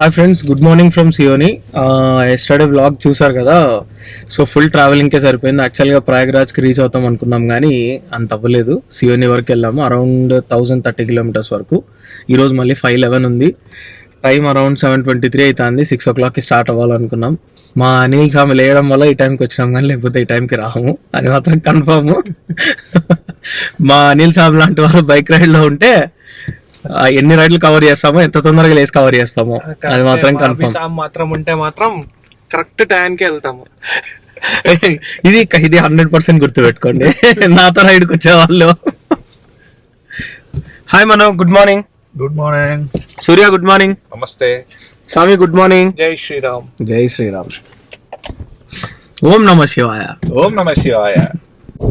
Hi friends, good morning from Seoni. Yesterday vlog చూసారు కదా. So full ట్రావెలింగ్కే సరిపోయింది. యాక్చువల్గా ప్రయాగ్రాజ్కి రీచ్ అవుతాం అనుకున్నాం, కానీ అంత అవ్వలేదు. సియోని వరకు వెళ్ళాము, అరౌండ్ 1030 కిలోమీటర్స్ వరకు. ఈరోజు మళ్ళీ 5:11 ఉంది. టైం అరౌండ్ 7:23 అవుతుంది. 6 o'clockకి స్టార్ట్ అవ్వాలనుకున్నాం. మా అనిల్ స్వామి లేయడం వల్ల ఈ టైంకి వచ్చినాం, కానీ లేకపోతే ఈ టైంకి రాము, అది మాత్రం కన్ఫర్మ్. మా అనిల్ స్వామి లాంటి వాళ్ళు బైక్ రైడ్లో ఉంటే ఎన్ని రైడ్లు కవర్ చేస్తామో, ఎంత తొందరగా లేసి కవర్ చేస్తామో అది మాత్రం కన్ఫర్మ్. మాత్రం ఉంటే మాత్రం కరెక్ట్ టైంకి వెళ్తాము. ఇది 100% గుర్తుపెట్టుకోండి, నాతో రైడ్కి వచ్చేవాళ్ళు. హాయ్ మనో, గుడ్ మార్నింగ్. గుడ్ మార్నింగ్ సూర్య, గుడ్ మార్నింగ్. నమస్తే స్వామి, గుడ్ మార్నింగ్. జై శ్రీరామ్. జై శ్రీరామ్. ఓం నమ శివాయ. ఓం నమ శివాయ.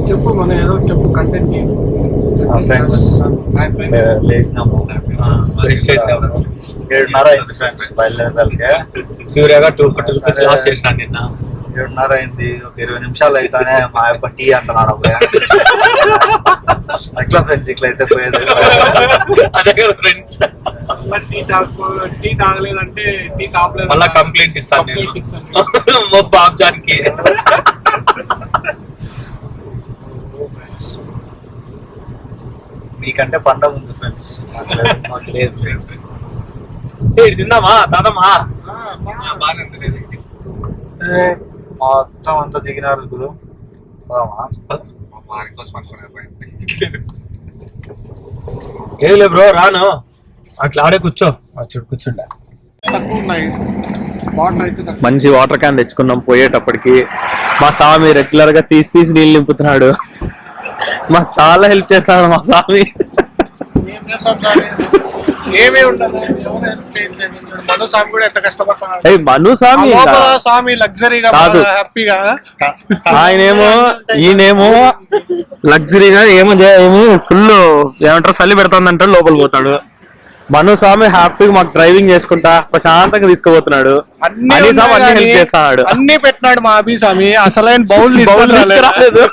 చెప్పు మన ఏదో చెప్పు కంటెంట్. ఫ్రెండ్స్ లేచినాము, 7:30 అయింది ఫ్రెండ్స్ బయలుదేరదాకే. సూర్యగా 2 రూపీస్ లాస్ చేసిన నిన్న. 7:30 అయింది, ఒక 20 నిమిషాలు అయితేనే మా యొక్క టీ అంటున్నాడు. అప్పుడే అట్లా ఫ్రెండ్స్, ఇట్లా అయితే పోయేది. అదే కదా ఫ్రెండ్స్, టీ తాగలేదంటే టీ తాపలేదు, మళ్ళా కంప్లైంట్ ఇస్తాను బాబ్జాన్కి. మీకంటే పండగ ఉంది ఫ్రెండ్స్. మాకు లేదు ఫ్రెండ్స్. తిందామా తాతమ్మా? మొత్తం అంతా దిగినారు గురు. ఏదిలే బ్రో, రాను అట్లా ఆడే కూర్చో. కూర్చుంటా. తక్కువ ఉన్నాయి వాటర్ అయితే తక్కువ. మంచి వాటర్ క్యాన్ తెచ్చుకున్నాం. పోయేటప్పటికి మా స్వామి రెగ్యులర్ గా తీసి నీళ్ళు నింపుతున్నాడు. మాకు చాలా హెల్ప్ చేస్తాడు మా స్వామి. ఏం చేస్తాం సార్, ఏమీ ఉండదు. మను స్వామి కూడా ఎంత కష్టపడుతున్నాడు. మను స్వామి స్వామి లగ్జరీగా కాదు, హ్యాపీగా. ఈయనేమో లగ్జరీగా ఏమో ఫుల్ ఏమంటారు చలి పెడుతుందంటే లోపల పోతాడు. మను స్వామి హ్యాపీగా మాకు డ్రైవింగ్ చేసుకుంటా ప్రశాంతంగా తీసుకుపోతున్నాడు. అన్ని స్వామి అన్ని హెల్ప్ చేస్తాడు. అన్ని పెట్టినాడు మా అభి స్వామి. అసలైన బౌల్ రాలేదు.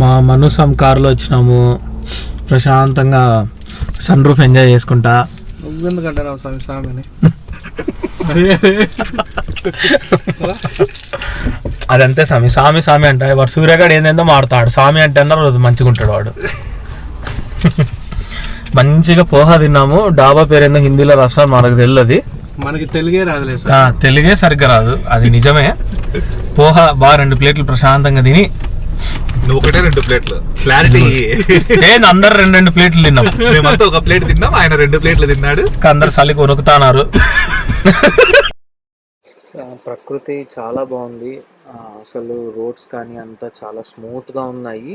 మా మనుసం కారులో వచ్చినాము, ప్రశాంతంగా సన్ రూఫ్ ఎంజాయ్ చేసుకుంటా. ఎందుకంటే స్వామి స్వామిని అదంతే స్వామి. స్వామి స్వామి అంటే వాడు సూర్యగాడు ఏందేందో మాడతాడు. స్వామి అంటే అన్నారు రోజు మంచిగా ఉంటాడు వాడు. మంచిగా పోహా తిన్నాము. డాబా పేరేందో హిందీలో రాష్ట్రాలు మనకు తెలియదు. మనకి తెలుగే రాదులేదు. తెలుగే సరిగ్గా రాదు, అది నిజమే. పోహా బాగా 2 ప్లేట్లు ప్రశాంతంగా తిని, నువ్వు ఒకటే 2 ప్లేట్లు క్లారిటీ. అందరు 2 ప్లేట్లు తిన్నాం. మేమంతా ఒక ప్లేట్ తిన్నాం, ఆయన 2 ప్లేట్లు తిన్నాడు. అందరు చలికి వణుకుతున్నారు. ప్రకృతి చాలా బాగుంది. అసలు రోడ్స్ కానీ అంతా చాలా స్మూత్గా ఉన్నాయి.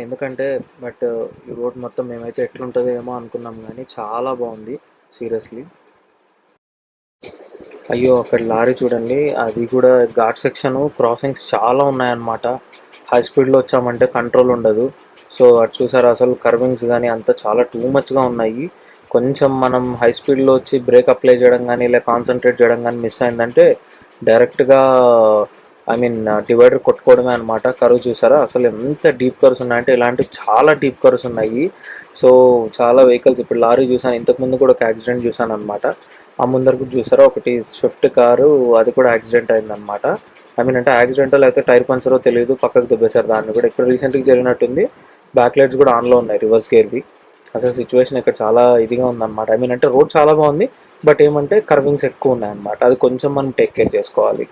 ఎందుకంటే బట్ ఈ రోడ్ మొత్తం మేమైతే ఎట్లుంటుందో ఏమో అనుకున్నాం, కానీ చాలా బాగుంది సీరియస్లీ. అయ్యో అక్కడ లారీ చూడండి, అది కూడా ఘాట్ సెక్షన్, క్రాసింగ్స్ చాలా ఉన్నాయన్నమాట. హై స్పీడ్లో వచ్చామంటే కంట్రోల్ ఉండదు. సో అటు చూసారు, అసలు కర్వింగ్స్ కానీ అంతా చాలా టూ మచ్గా ఉన్నాయి. కొంచెం మనం హై స్పీడ్లో వచ్చి బ్రేక్ అప్లై చేయడం కానీ ఇలా కాన్సన్ట్రేట్ చేయడం కానీ మిస్ అయిందంటే డైరెక్ట్గా డివైడర్ కొట్టుకోవడమే అనమాట. కరువు చూసారా, అసలు ఎంత డీప్ కర్వ్స్ ఉన్నాయంటే ఇలాంటివి చాలా డీప్ కర్వ్స్ ఉన్నాయి. సో చాలా వెహికల్స్, ఇప్పుడు లారీ చూసాను, ఇంతకుముందు కూడా ఒక యాక్సిడెంట్ చూసాను అనమాట. ఆ ముందరకు చూసారా, ఒకటి స్విఫ్ట్ కారు, అది కూడా యాక్సిడెంట్ అయిందనమాట. అంటే యాక్సిడెంటల్ అయితే టైర్ పంచరో తెలియదు, పక్కకు దుబ్బేశారు దాన్ని కూడా. ఇప్పుడు రీసెంట్గా జరిగినట్టుంది. బ్యాక్ లైట్స్ కూడా ఆన్లో ఉన్నాయి, రివర్స్ గేర్వి. అసలు సిచ్యువేషన్ ఇక్కడ చాలా ఇదిగా ఉందన్నమాట. అంటే రోడ్ చాలా బాగుంది, బట్ ఏమంటే కర్వింగ్స్ ఎక్కువ ఉన్నాయన్నమాట. అది కొంచెం మనం టేక్ కేర్ చేసుకోవాలి.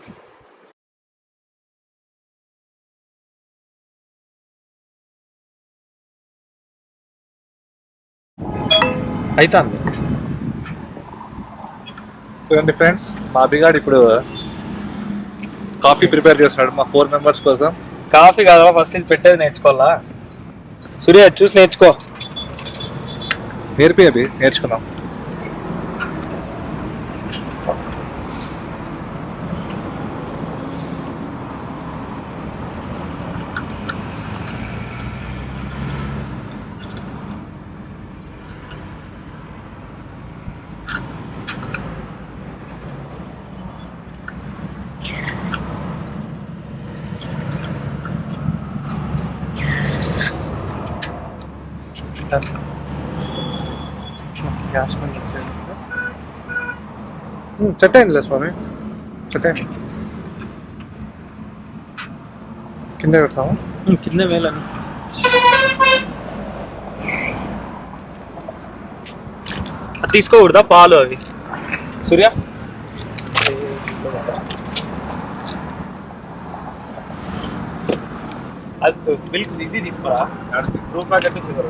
అవుతుంది. చూడండి ఫ్రెండ్స్, మా అభిగాడు ఇప్పుడు కాఫీ ప్రిపేర్ చేస్తున్నాడు మా 4 మెంబర్స్ కోసం. కాఫీ కాదా, ఫస్ట్ ఇది పెట్టేది నేర్చుకోవాలా. సూర్య చూసి నేర్చుకో. నేర్పి అభి, నేర్చుకున్నాం. గ్యాస్ బండ్ వచ్చేది సెట్ అయిందిలే స్వామి, సెట్ అయింది. కింద పెడతాము. కింద వేలని అది తీసుకోకూడదా పాలు అవి సూర్య? అది మిల్క్ ఇది తీసుకోరా, రూమ్ ప్యాకెట్ షుగర్.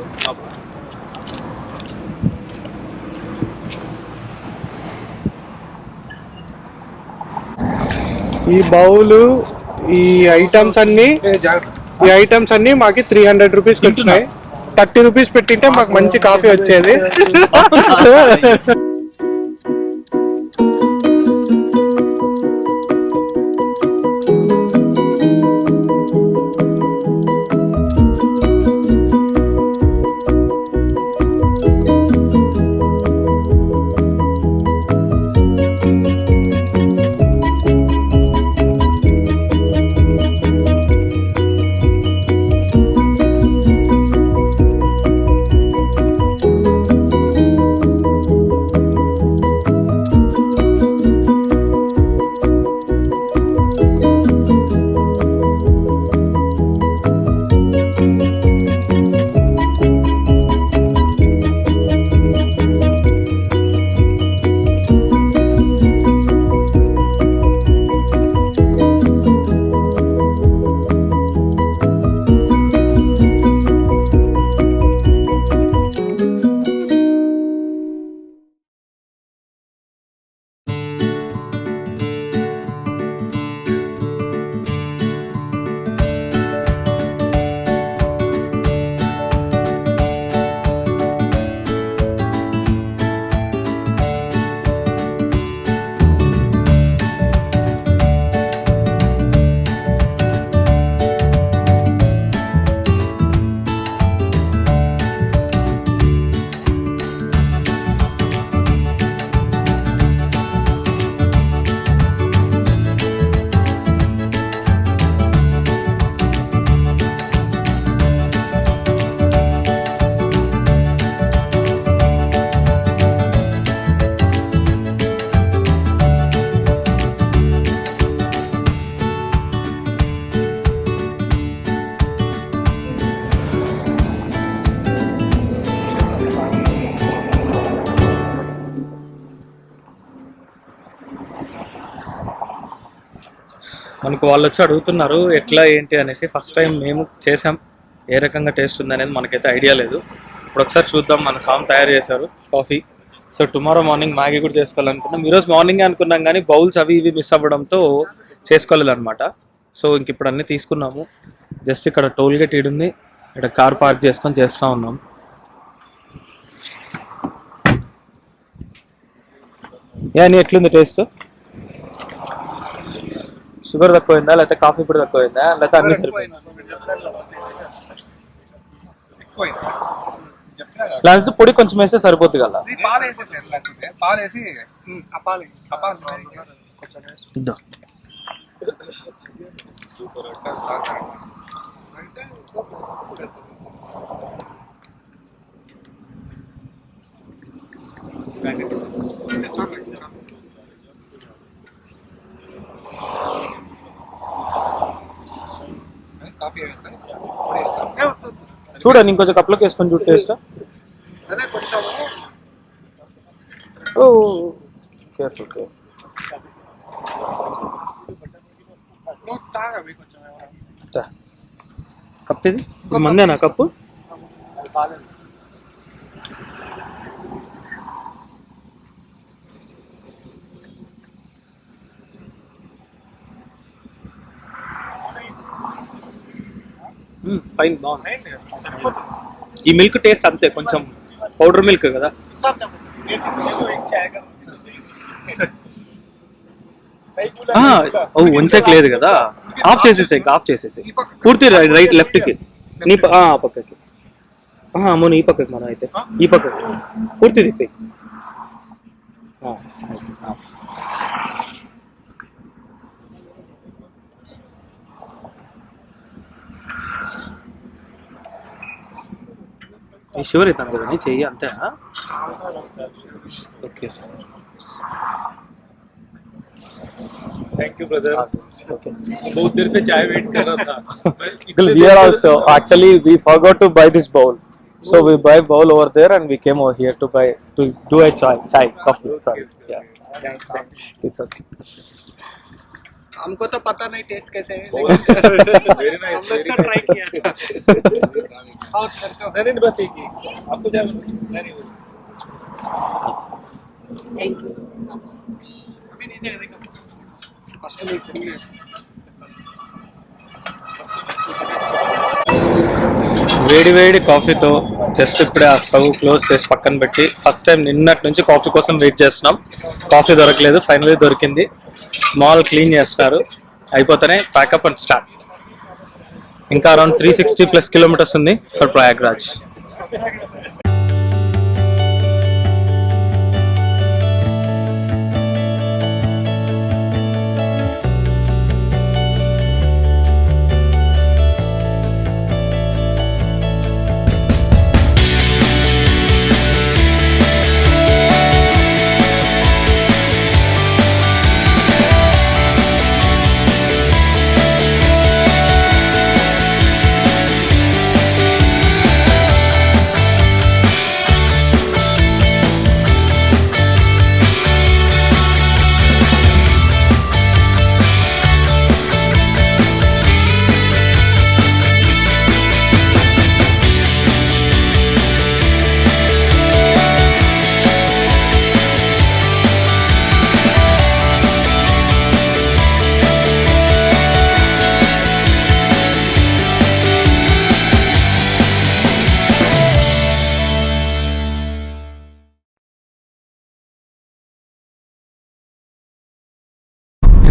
ఈ బౌలు, ఈ ఐటమ్స్ అన్ని మాకి 300 రూపీస్ వచ్చినాయి. 30 రూపీస్ పెట్టింటే మాకు మంచి కాఫీ వచ్చేది. మనకు వాళ్ళు వచ్చి అడుగుతున్నారు ఎట్లా ఏంటి అనేసి. ఫస్ట్ టైం మేము చేసాం, ఏ రకంగా టేస్ట్ ఉంది అనేది మనకైతే ఐడియా లేదు. ఇప్పుడు ఒకసారి చూద్దాం. మన సామ్ తయారు చేశారు coffee. So tomorrow morning Maggi కూడా చేసుకోవాలనుకున్నాం. ఈరోజు మార్నింగే అనుకున్నాం కానీ బౌల్స్ అవి ఇవి మిస్ అవ్వడంతో చేసుకోలేదన్నమాట. సో ఇంక ఇప్పుడు అన్నీ తీసుకున్నాము. జస్ట్ ఇక్కడ టోల్ గేట్ ఈడుంది, ఇక్కడ కార్ పార్క్ చేసుకొని చేస్తూ ఉన్నాం. అని ఎట్లుంది టేస్ట్? షుగర్ తక్కువైందా లేకపోతే కాఫీ పొడి తక్కువైందా లేకపోతే అన్ని సరిపోయిందా? ప్లాన్స్ పొడి కొంచెం వేస్తే సరిపోద్ది కదా. చూడండి ఇంకొంచెం కప్లోకి వేసుకొని చూడు టేస్ట్. కప్ ఇది మందేనా కప్పు? ఫైన్, బాగుంది. ఈ మిల్క్ టేస్ట్ అంతే, కొంచెం పౌడర్ మిల్క్ కదా. వంచక్ లేదు కదా. ఆఫ్ చేసేసాయి పూర్తి రైట్ లెఫ్ట్ కి నీ పక్కకి. అమ్మో ఈ పక్కకి, మనం అయితే ఈ పక్కకి పూర్తి తిప్పి. ఈ షుగర్ అవుతాను కదా నీ చెయ్యి అంతేనా? Okay sir. Thank you brother. बहुत देर से चाय वेट कर रहा था. We are also actually we forgot to buy this bowl, so we buy bowl over there and we came over here to do a chai coffee. Sorry, yeah, it's okay. हमको तो पता नहीं test कैसे है, very nice. हम लोग तो try किया था. और सर का नहीं बस एक ही. आपको क्या नहीं अभी नहीं देगा फर्स्ट में खुले. వేడి కాఫీతో జస్ట్ ఇప్పుడే ఆ స్టవ్ క్లోజ్ చేసి పక్కన పెట్టి ఫస్ట్ టైం నిన్నటి నుంచి కాఫీ కోసం వెయిట్ చేస్తున్నాం. కాఫీ దొరకలేదు, ఫైనల్లీ దొరికింది. మాల్ క్లీన్ చేస్తున్నారు, అయిపోతేనే ప్యాకప్ అండ్ స్టార్ట్. ఇంకా అరౌండ్ 360+ కిలోమీటర్స్ ఉంది ఫర్ ప్రయాగ్రాజ్.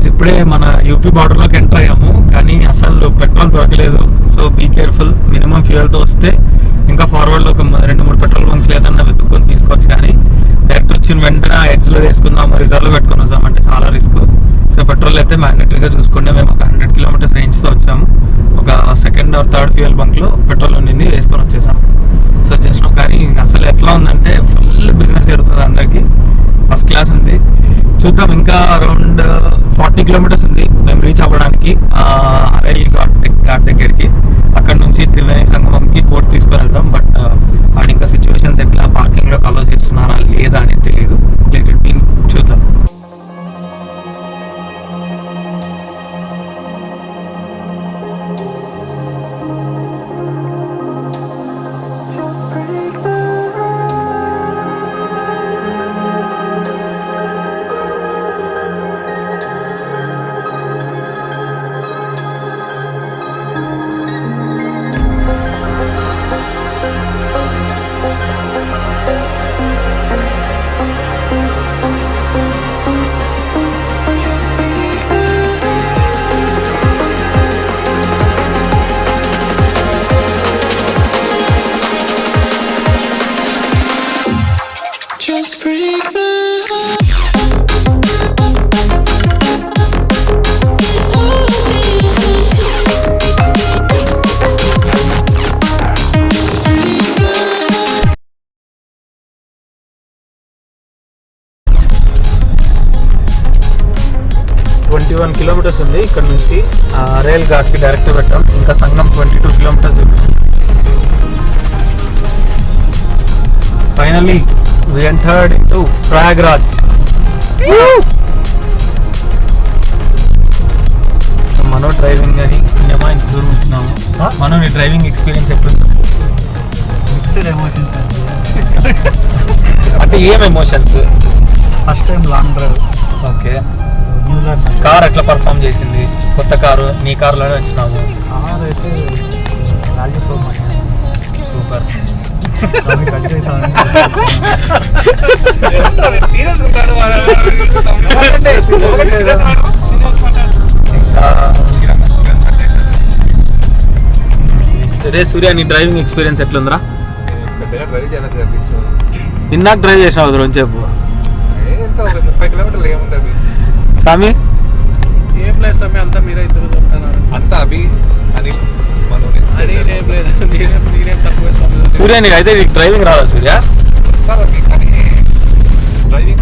ఇప్పుడే మన యూపీ బార్డర్లోకి ఎంటర్ అయ్యాము, కానీ అసలు పెట్రోల్ దొరకలేదు. So be careful. మినిమం ఫ్యూయల్తో వస్తే ఇంకా ఫార్వర్డ్లో ఒక 2-3 పెట్రోల్ బంక్స్ లేదన్నా వెతుక్కొని తీసుకోవచ్చు, కానీ డైరెక్ట్ వచ్చిన వెంటనే ఆ ఎడ్జ్లో వేసుకుందాం, రిజర్వ్లో పెట్టుకుని వస్తాం అంటే చాలా రిస్క్. సో పెట్రోల్ అయితే మ్యాండేటరీగా చూసుకుంటే మేము ఒక 100 కిలోమీటర్స్ రేంజ్తో వచ్చాము. ఒక సెకండ్ ఆర్ థర్డ్ ఫ్యూయల్ బంక్లో పెట్రోల్ ఉండింది, వేసుకొని వచ్చేసాం. సో వచ్చేసినాం, కానీ అసలు ఎట్లా ఉందంటే ఫుల్ బిజినెస్ జరుగుతుంది అందరికీ, ఫస్ట్ క్లాస్ ఉంది. చూద్దాం, ఇంకా అరౌండ్ 40 కిలోమీటర్స్ ఉంది మేము రీచ్ అవ్వడానికి అరైల్ ఘాట్ దగ్గరికి. అక్కడ నుంచి త్రివేణి సంగమంకి బోట్ తీసుకొని వెళ్తాం. బట్ ఆడ ఇంకా సిచ్యువేషన్స్ ఎట్లా, పార్కింగ్లో అలో చేస్తున్నారా లేదా అనేది తెలియదు. చూద్దాం. కిలోమీటర్స్ ఉంది ఇక్కడ నుంచి రైల్ ఘాట్కి డైరెక్ట్ పెట్టాం. ఇంకా సంగం 22 కిలోమీటర్స్ చూపిస్తుంది. Finally we entered into Prayagraj. Mano driving అని పుణ్యమా ఇంత దూరం వచ్చినాము. మనో నీ డ్రైవింగ్ ఎక్స్పీరియన్స్ ఎప్పుడు? Mixed emotions. అంటే ఏం emotions? First time long drive. Okay, car ఎట్లా పర్ఫామ్ చేసింది? కొత్త కారు, నీ కారులోనే వచ్చినాము. కార్ అయితే సూపర్. రే సూర్య, నీ డ్రైవింగ్ ఎక్స్పీరియన్స్ ఎట్లుందిరా? ఇందాక డ్రైవ్ చేసినావు రోజు చెప్పు. స్వామి ఏం లేదు స్వామి, అంతా మీరే ఇద్దరు చెప్తున్నారు. అంతా అభి అనిల్ మనోని అని ఏం లేదు, నేనేం తక్కువ సూర్య నీకు అయితే డ్రైవింగ్ రాదా సూర్య? డ్రైవింగ్